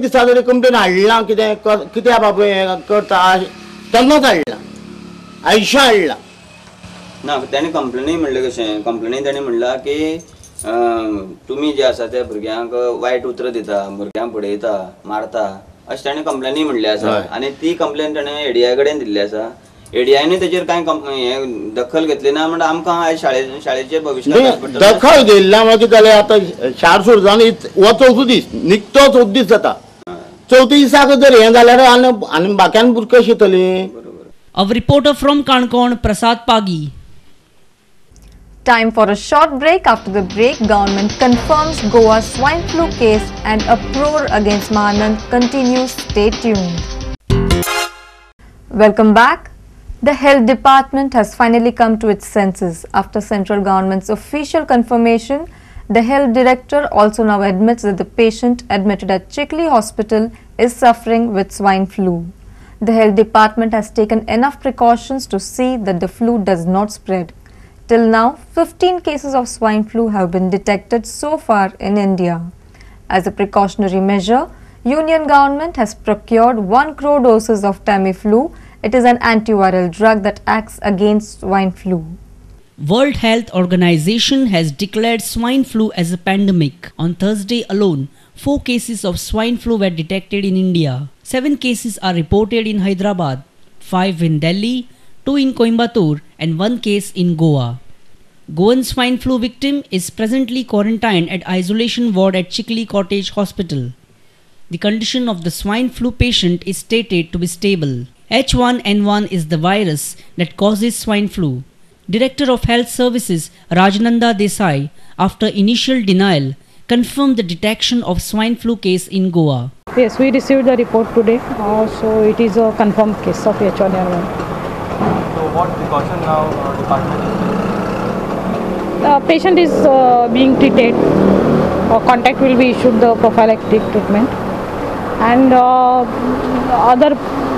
एक दिसा तरी कंप्लेन हाडला कित्या बाबा हें करता तेन्नाच हाडला आयशा हाडला ना ताणें कंप्लेनूय म्हणलें कशें कंप्लेनीन ताणें म्हणलां की तुमी जे आसा त्या भुरग्यांक वायट उतरां दिता भुरग्यांक पडयता मारता अशें ताणें कंप्लेनी म्हणलें आसा आनी ती कंप्लेन ताणें एडीआय कडेन दिल्ली आसा एडीआयनूय तेजेर कांय हें दखल घेतली ना म्हणजे आमकां आयज शाळेचे भविश्य दखल घेतल्या म्हणजे कितें जालें आतां शाळा सुरू जावन हो चवथो दीस निकतो चवथो दीस जाता चवथ्या दिसाक जर हें जाल्यार आनी बाकीन भुरगीं कशीं येतलीं. A reporter from Kankon, Prasad Pagi. Time for a short break. After the break, government confirms Goa swine flu case and uproar against Mahanand continues. Stay tuned. Welcome back. The health department has finally come to its senses. After central government's official confirmation, the health director also now admits that the patient admitted at Chikli Hospital is suffering with swine flu. The health department has taken enough precautions to see that the flu does not spread. Till now, 15 cases of swine flu have been detected so far in India. As a precautionary measure, Union government has procured 1 crore doses of Tamiflu. It is an antiviral drug that acts against swine flu. World Health Organization has declared swine flu as a pandemic. On Thursday alone, 4 cases of swine flu were detected in India. 7 cases are reported in Hyderabad, 5 in Delhi, 2 in Coimbatore and 1 case in Goa. Goan swine flu victim is presently quarantined at isolation ward at Chikli Cottage Hospital. The condition of the swine flu patient is stated to be stable. H1N1 is the virus that causes swine flu. Director of Health Services Rajnanda Desai, after initial denial, confirmed the detection of swine flu case in Goa. Yes, we received the report today, so it is a confirmed case of H1N1. So what precaution now department is taking? The patient is being treated. Contact will be issued the prophylactic treatment, and other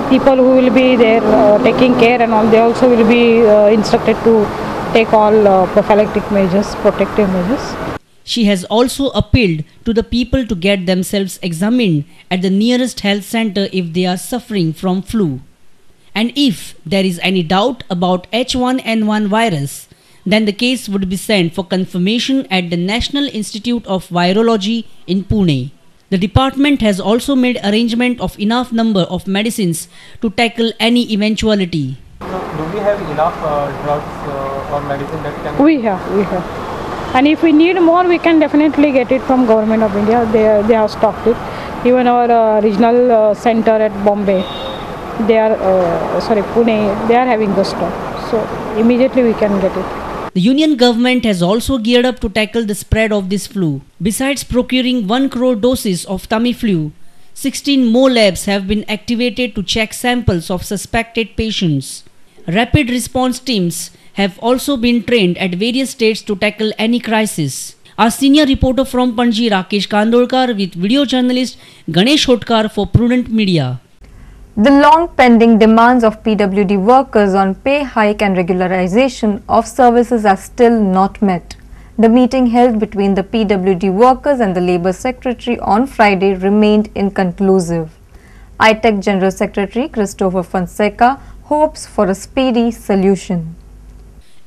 people who will be there taking care and all, they also will be instructed to take all prophylactic measures, protective measures. She has also appealed to the people to get themselves examined at the nearest health center if they are suffering from flu. And if there is any doubt about H1N1 virus, then the case would be sent for confirmation at the National Institute of Virology in Pune. The department has also made arrangement of enough number of medicines to tackle any eventuality. So do we have enough drugs or medicine that can... We have. And if we need more, we can definitely get it from Government of India. They have stocked it. Even our regional center at Bombay, Pune, they are having the stock. So immediately we can get it. The Union government has also geared up to tackle the spread of this flu. Besides procuring 1 crore doses of Tamiflu, 16 more labs have been activated to check samples of suspected patients. Rapid response teams have also been trained at various states to tackle any crisis. Our senior reporter from Panji, Rakesh Kandolkar, with video journalist Ganesh Hotkar for Prudent Media. The long pending demands of PWD workers on pay hike and regularization of services are still not met. The meeting held between the PWD workers and the Labour Secretary on Friday remained inconclusive. ITEC General Secretary Christopher Fonseca hopes for a speedy solution.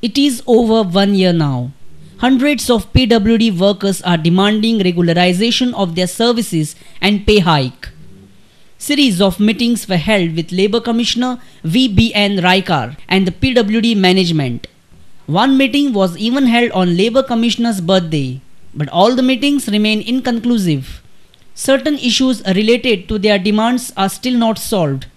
It is over 1 year now. Hundreds of PWD workers are demanding regularization of their services and pay hike. Series of meetings were held with Labour Commissioner VBN Raikar and the PWD management. One meeting was even held on Labour Commissioner's birthday, but all the meetings remain inconclusive. Certain issues related to their demands are still not solved.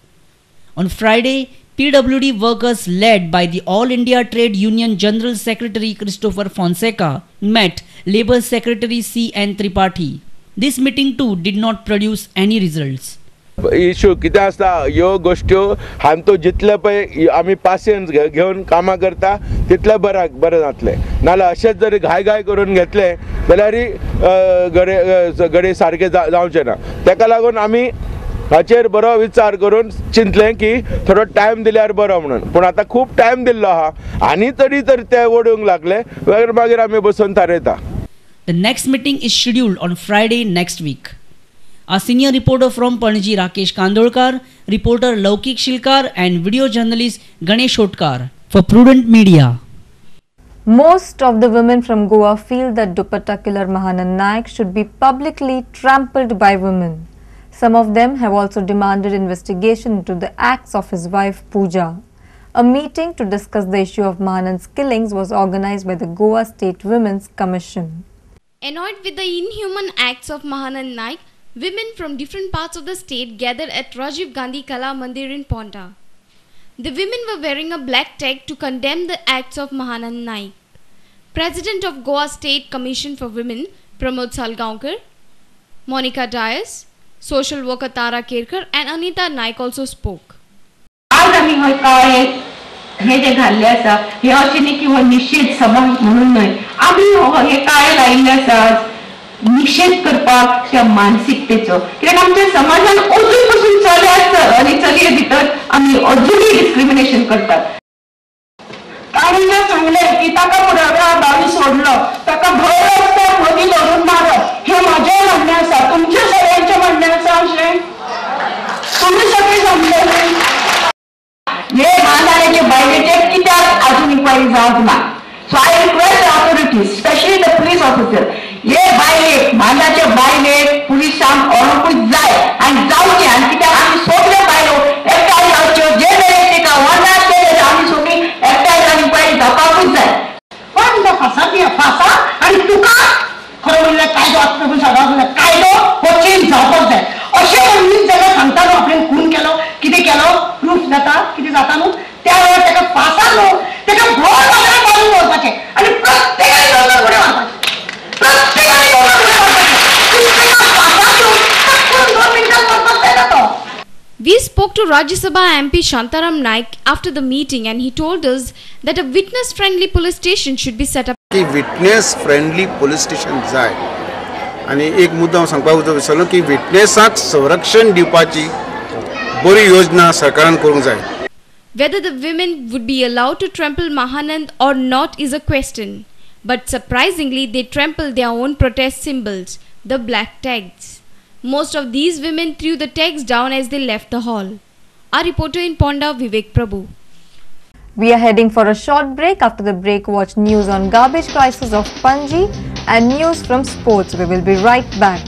On Friday, PWD workers led by the All India Trade Union General Secretary Christopher Fonseca met Labour Secretary C.N. Tripathi. This meeting too did not produce any results. Issue कितें आसता ह्यो गोश्ट्यो हांवें तो जितले पळय आमी पासियन्स घेवन कामां करता तितले बरें जातलें नाल्यार अशेंच जर घाय करून घेतले जाल्यार गडे सारके जावचे ना ताका लागून आमी हाचेर बरो विचार करून चिंतलें की थोडो टायम दिल्यार बरो म्हणून पूण आतां खूब टायम दिल्लो आहा आनी तरी तर ते ओडूंक लागले मागीर आमी बसून थारयता. The next meeting is scheduled on Friday next week. Our senior reporter from Panaji, Rakesh Kandolkar, reporter Laukik Shilkar, and video journalist Ganesh Hotkar for Prudent Media. Most of the women from Goa feel that dupatta killer Mahanand Naik should be publicly trampled by women. Some of them have also demanded investigation into the acts of his wife Pooja. A meeting to discuss the issue of Mahanand's killings was organized by the Goa State Women's Commission. Annoyed with the inhuman acts of Mahanand Naik, women from different parts of the state gathered at Rajiv Gandhi Kala Mandir in Ponda. The women were wearing a black tag to condemn the acts of Mahanand Naik. President of Goa State Commission for Women, Pramod Salgaonkar, Monica Dias, social worker Tara Kerkar and Anita Naik also spoke. आज आम्ही होय काळे हे जे घाल्ले आसा हे अशें न्ही की हो निषेध सभा म्हणून न्हय आमी हे काळे लायिल्ले आसा निषेध करपाक त्या मानसिकतेचो कित्याक आमच्या समाजान अजून पासून चले आसतात आनी चलये भितर आमी अजूनय डिस्क्रिमिनेशन करतात काणीने सांगले की ताका पुराव्या बावी सोडलो ताका भर रस्त्यार मदीं धरून मारप हे म्हजें म्हणणें आसा तुमच्या सगळ्यांचें म्हणणें आसा अशें तुमी सगळीं समजले हे मानहानीचे बायलेचे कित्याक अजून इन्क्वायरी जावंक ना so I request the authorities specially the police officer हे बायलेक मानाचे बायलेक पुलिसांक व्हरपूच जाय आनी जावचें आनी कित्याक आमी सगळ्यो बायलो एकठांय जावच्यो जे वेळेक ताका वनार केले आमी सगळीं एकठांय जावन इन्क्वायरी जावपाकूच जाय पण तो फासा आनी तुका खरें म्हणल्यार कायदो आत्मपूर सगळो कायदो हो चेंज जावपाक जाय अशें म्हणून जाल्यार सांगता न्हू आपणें खून केलो कितें केलो प्रूफ जाता कितें जाता न्हू त्या वेळार ताका फासा न्हू ताका भर नगराक मारून दवरपाचें आनी प्रत्येकान दोन फुडें मारपाचें प्रत्येकान दोन फुडें मारपाचें ताका फासा न्हू ताका 2 मिनटां मारपाक जायना तो. We spoke to Rajya Sabha MP Shantaram Naik after the meeting and he told us that a witness-friendly police station should be set up. की विटनेस-फ्रेंडली पुलीस स्टेशन जाय आनी एक मुद्दो हांव सांगपाक विसरलो की विटनेसाक संरक्षण दिवपाची बरी योजना सरकारान करूंक जाय. Whether the women would be allowed to trample Mahanand or not is a question. But surprisingly, they trampled their own protest symbols, the black tags. Most of these women threw the tags down as they left the hall. Our reporter in Ponda, Vivek Prabhu. We are heading for a short break. After the break, watch news on garbage crisis of Panji and news from sports. We will be right back.